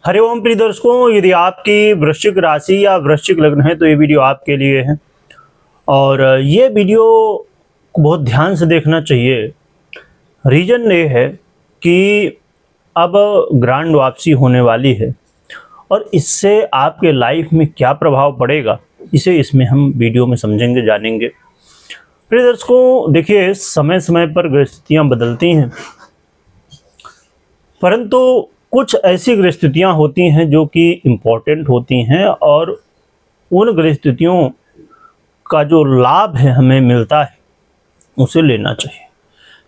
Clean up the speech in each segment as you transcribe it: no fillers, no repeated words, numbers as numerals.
हरिओम प्रिय दर्शकों, यदि आपकी वृश्चिक राशि या वृश्चिक लग्न है तो ये वीडियो आपके लिए है। और ये वीडियो को बहुत ध्यान से देखना चाहिए। रीजन ये है कि अब ग्रांड वापसी होने वाली है और इससे आपके लाइफ में क्या प्रभाव पड़ेगा, इसे इसमें हम वीडियो में समझेंगे, जानेंगे। प्रिय दर्शकों, देखिए, समय समय पर ग्रहस्थितियाँ बदलती हैं, परंतु कुछ ऐसी ग्रहस्थितियाँ होती हैं जो कि इम्पोर्टेंट होती हैं और उन ग्रहस्थितियों का जो लाभ है हमें मिलता है उसे लेना चाहिए।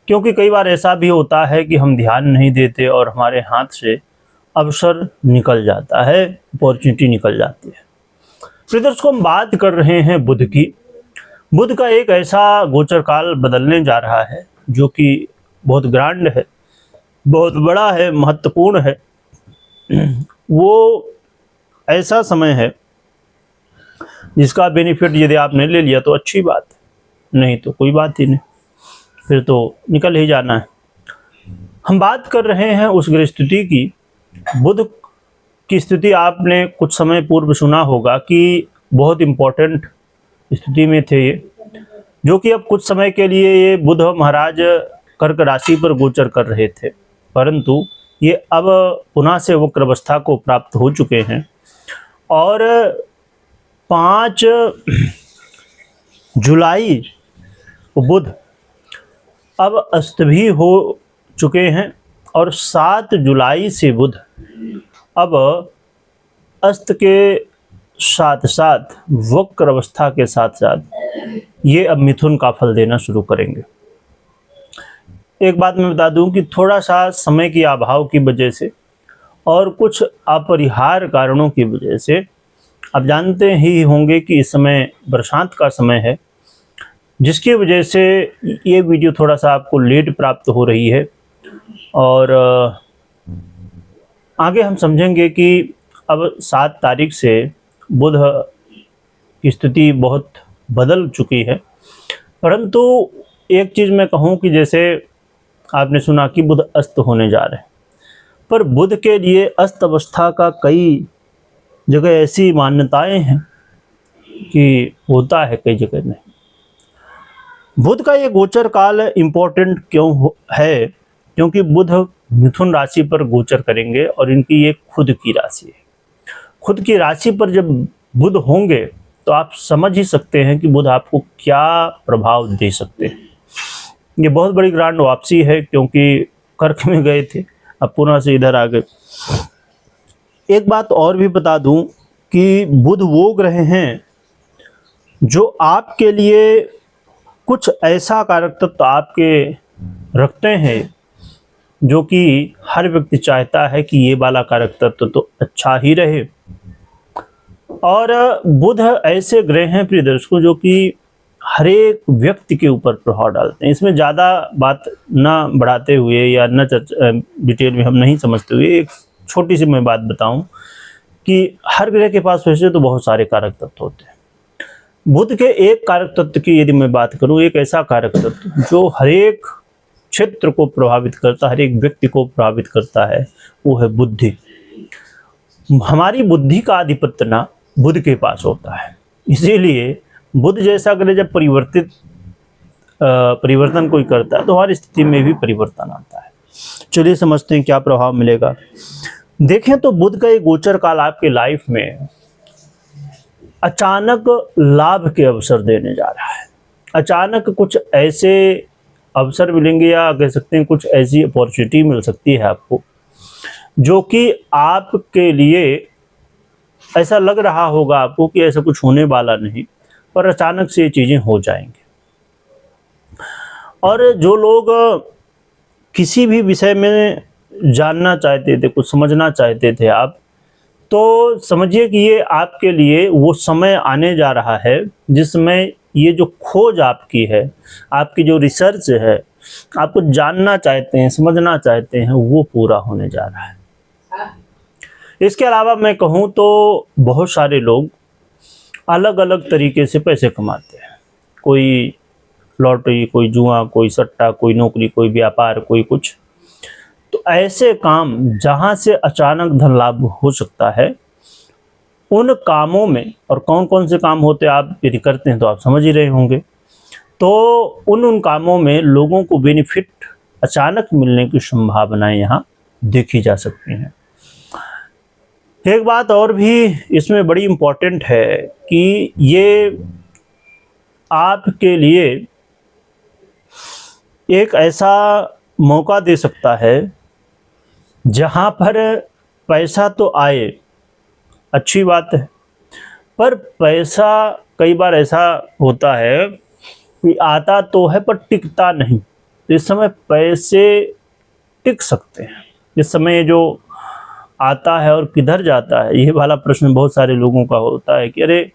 क्योंकि कई बार ऐसा भी होता है कि हम ध्यान नहीं देते और हमारे हाथ से अवसर निकल जाता है, अपॉर्चुनिटी निकल जाती है। प्रिय दर्शकों, हम बात कर रहे हैं बुध की। बुध का एक ऐसा गोचर काल बदलने जा रहा है जो कि बहुत ग्रांड है, बहुत बड़ा है, महत्वपूर्ण है। वो ऐसा समय है जिसका बेनिफिट यदि आपने ले लिया तो अच्छी बात है, नहीं तो कोई बात ही नहीं, फिर तो निकल ही जाना है। हम बात कर रहे हैं उस ग्रह स्थिति की। बुध की स्थिति आपने कुछ समय पूर्व सुना होगा कि बहुत इम्पोर्टेंट स्थिति में थे ये, जो कि अब कुछ समय के लिए ये बुध महाराज कर्क राशि पर गोचर कर रहे थे, परंतु ये अब पुनः से वक्र अवस्था को प्राप्त हो चुके हैं और 5 जुलाई को बुध अब अस्त भी हो चुके हैं और 7 जुलाई से बुध अब अस्त के साथ साथ वक्र अवस्था के साथ साथ ये अब मिथुन का फल देना शुरू करेंगे। एक बात मैं बता दूं कि थोड़ा सा समय की अभाव की वजह से और कुछ अपरिहार्य कारणों की वजह से आप जानते ही होंगे कि इस समय बरसात का समय है, जिसकी वजह से ये वीडियो थोड़ा सा आपको लेट प्राप्त हो रही है। और आगे हम समझेंगे कि अब 7 तारीख से बुध की स्थिति बहुत बदल चुकी है। परंतु एक चीज़ मैं कहूँ कि जैसे आपने सुना कि बुध अस्त होने जा रहे हैं, पर बुध के लिए अस्त अवस्था का कई जगह ऐसी मान्यताएं हैं कि होता है, कई जगह नहीं। बुध का ये गोचर काल इम्पोर्टेंट क्यों है? क्योंकि बुध मिथुन राशि पर गोचर करेंगे और इनकी ये खुद की राशि है। खुद की राशि पर जब बुध होंगे तो आप समझ ही सकते हैं कि बुध आपको क्या प्रभाव दे सकते हैं। ये बहुत बड़ी ग्रांड वापसी है, क्योंकि कर्क में गए थे, अब पुनः से इधर आ गए। एक बात और भी बता दूं कि बुध वो ग्रह हैं जो आपके लिए कुछ ऐसा कारक तत्व आपके रखते हैं जो कि हर व्यक्ति चाहता है कि ये वाला कारक तत्व तो अच्छा ही रहे। और बुध ऐसे ग्रह हैं प्रिय दर्शकों जो कि हर एक व्यक्ति के ऊपर प्रभाव डालते हैं। इसमें ज़्यादा बात ना बढ़ाते हुए या न डिटेल में हम नहीं समझते हुए एक छोटी सी मैं बात बताऊं कि हर ग्रह के पास वैसे तो बहुत सारे कारक तत्व होते हैं। बुध के एक कारक तत्व की यदि मैं बात करूं, एक ऐसा कारक तत्व जो हर एक क्षेत्र को प्रभावित करता है, हर एक व्यक्ति को प्रभावित करता है, वो है बुद्धि। हमारी बुद्धि का आधिपत्य ना बुध के पास होता है। इसीलिए बुध जैसा ग्रह जब परिवर्तन कोई करता है तो हर स्थिति में भी परिवर्तन आता है। चलिए समझते हैं क्या प्रभाव मिलेगा। देखें तो बुध का एक गोचर काल आपके लाइफ में अचानक लाभ के अवसर देने जा रहा है। अचानक कुछ ऐसे अवसर मिलेंगे या कह सकते हैं कुछ ऐसी अपॉर्चुनिटी मिल सकती है आपको, जो कि आपके लिए ऐसा लग रहा होगा आपको कि ऐसा कुछ होने वाला नहीं, पर अचानक से ये चीज़ें हो जाएंगी। और जो लोग किसी भी विषय में जानना चाहते थे, कुछ समझना चाहते थे आप, तो समझिए कि ये आपके लिए वो समय आने जा रहा है जिसमें ये जो खोज आपकी है, आपकी जो रिसर्च है, आपको जानना चाहते हैं, समझना चाहते हैं, वो पूरा होने जा रहा है। इसके अलावा मैं कहूँ तो बहुत सारे लोग अलग अलग तरीके से पैसे कमाते हैं। कोई लॉटरी, कोई जुआ, कोई सट्टा, कोई नौकरी, कोई व्यापार, कोई कुछ। तो ऐसे काम जहाँ से अचानक धन लाभ हो सकता है, उन कामों में, और कौन कौन से काम होते हैं आप यदि करते हैं तो आप समझ ही रहे होंगे, तो उन कामों में लोगों को बेनिफिट अचानक मिलने की संभावनाएं यहाँ देखी जा सकती हैं। एक बात और भी इसमें बड़ी इम्पोर्टेंट है कि ये आपके लिए एक ऐसा मौका दे सकता है जहाँ पर पैसा तो आए, अच्छी बात है, पर पैसा कई बार ऐसा होता है कि आता तो है पर टिकता नहीं। इस समय पैसे टिक सकते हैं, इस समय जो आता है और किधर जाता है, ये वाला प्रश्न बहुत सारे लोगों का होता है कि अरे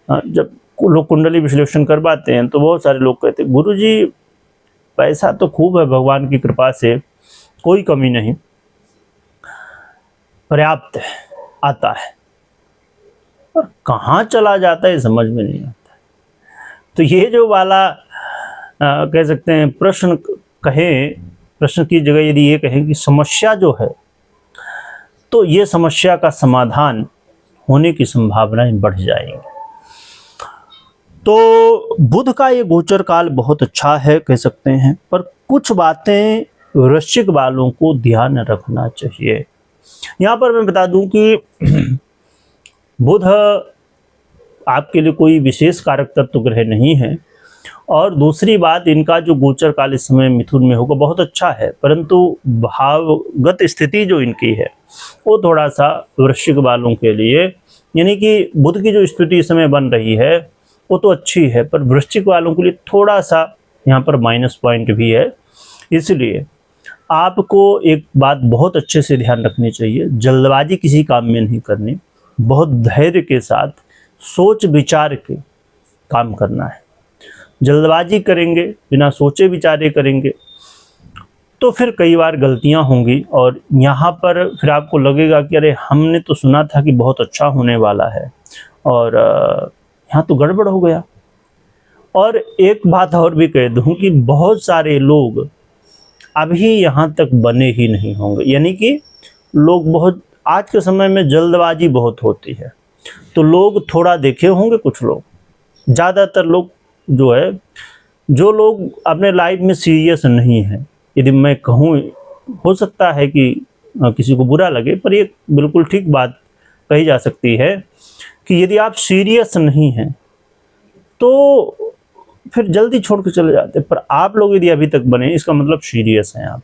जब लोग कुंडली विश्लेषण करवाते हैं तो बहुत सारे लोग कहते हैं गुरुजी पैसा तो खूब है, भगवान की कृपा से कोई कमी नहीं, पर्याप्त है, आता है, और कहाँ चला जाता है समझ में नहीं आता। तो ये जो वाला कह सकते हैं प्रश्न की जगह यदि ये कहें कि समस्या जो है, तो ये समस्या का समाधान होने की संभावनाएं बढ़ जाएंगी। तो बुध का ये गोचर काल बहुत अच्छा है कह सकते हैं, पर कुछ बातें वृश्चिक वालों को ध्यान रखना चाहिए। यहाँ पर मैं बता दूं कि बुध आपके लिए कोई विशेष कारक तत्व ग्रह नहीं है, और दूसरी बात, इनका जो गोचर काल इस समय मिथुन में होगा बहुत अच्छा है, परंतु भावगत स्थिति जो इनकी है वो थोड़ा सा वृश्चिक वालों के लिए, यानी कि बुध की जो स्थिति इस समय बन रही है वो तो अच्छी है, पर वृश्चिक वालों के लिए थोड़ा सा यहाँ पर माइनस पॉइंट भी है। इसलिए आपको एक बात बहुत अच्छे से ध्यान रखनी चाहिए, जल्दबाजी किसी काम में नहीं करनी, बहुत धैर्य के साथ सोच विचार के काम करना है। जल्दबाजी करेंगे, बिना सोचे विचारे करेंगे तो फिर कई बार गलतियां होंगी, और यहाँ पर फिर आपको लगेगा कि अरे हमने तो सुना था कि बहुत अच्छा होने वाला है और यहाँ तो गड़बड़ हो गया। और एक बात और भी कह दूँ कि बहुत सारे लोग अभी यहाँ तक बने ही नहीं होंगे, यानी कि लोग बहुत, आज के समय में जल्दबाजी बहुत होती है, तो लोग थोड़ा देखे होंगे, कुछ लोग, ज़्यादातर लोग जो है, जो लोग अपने लाइफ में सीरियस नहीं हैं, यदि मैं कहूँ, हो सकता है कि किसी को बुरा लगे, पर ये बिल्कुल ठीक बात कही जा सकती है कि यदि आप सीरियस नहीं हैं तो फिर जल्दी छोड़ के चले जाते हैं, पर आप लोग यदि अभी तक बने, इसका मतलब सीरियस हैं आप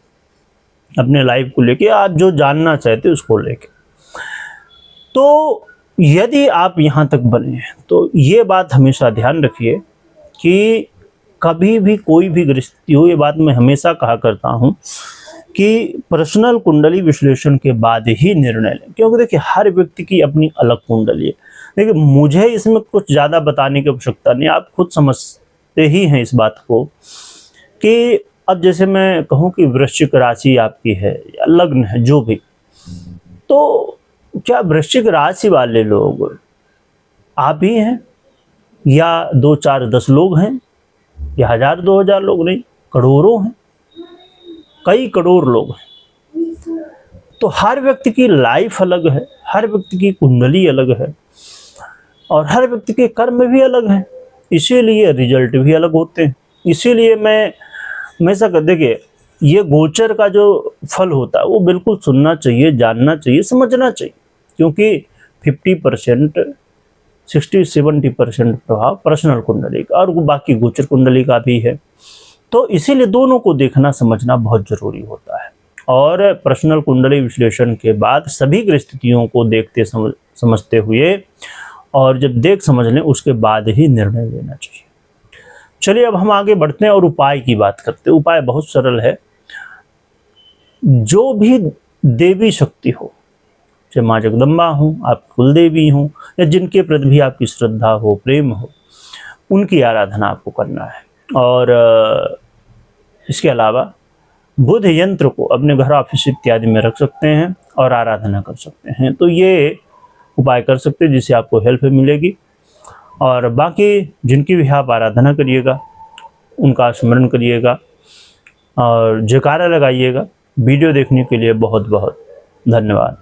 अपने लाइफ को लेके, आप जो जानना चाहते हैं उसको लेके। तो यदि आप यहाँ तक बने हैं तो ये बात हमेशा ध्यान रखिए कि कभी भी कोई भी गृहस्थी हो, ये बात मैं हमेशा कहा करता हूँ कि पर्सनल कुंडली विश्लेषण के बाद ही निर्णय लें, क्योंकि देखिए हर व्यक्ति की अपनी अलग कुंडली है। देखिए मुझे इसमें कुछ ज़्यादा बताने की आवश्यकता नहीं, आप खुद समझते ही हैं इस बात को कि अब जैसे मैं कहूँ कि वृश्चिक राशि आपकी है या लग्न है जो भी, तो क्या वृश्चिक राशि वाले लोग आप ही हैं या 2 4 10 लोग हैं या 1000 2000 लोग, नहीं, करोड़ों हैं, कई करोड़ लोग हैं। तो हर व्यक्ति की लाइफ अलग है, हर व्यक्ति की कुंडली अलग है, और हर व्यक्ति के कर्म भी अलग हैं, इसीलिए रिजल्ट भी अलग होते हैं। इसीलिए मैं हमेशा देखिए, ये गोचर का जो फल होता है वो बिल्कुल सुनना चाहिए, जानना चाहिए, समझना चाहिए, क्योंकि 50% 60-70% प्रभाव पर्सनल कुंडली का और बाकी गोचर कुंडली का भी है। तो इसीलिए दोनों को देखना समझना बहुत जरूरी होता है, और पर्सनल कुंडली विश्लेषण के बाद सभी ग्रस्थितियों को देखते समझते हुए, और जब देख समझ लें उसके बाद ही निर्णय लेना चाहिए। चलिए अब हम आगे बढ़ते हैं और उपाय की बात करते हैं। उपाय बहुत सरल है, जो भी देवी शक्ति हो, चाहे माँ जगदम्बा हो, आप कुल देवी हो, या जिनके प्रति भी आपकी श्रद्धा हो, प्रेम हो, उनकी आराधना आपको करना है। और इसके अलावा बुध यंत्र को अपने घर, ऑफिस इत्यादि में रख सकते हैं और आराधना कर सकते हैं। तो ये उपाय कर सकते हैं जिससे आपको हेल्प मिलेगी। और बाकी जिनकी भी आप आराधना करिएगा, उनका स्मरण करिएगा और जयकारा लगाइएगा, वीडियो देखने के लिए बहुत बहुत धन्यवाद।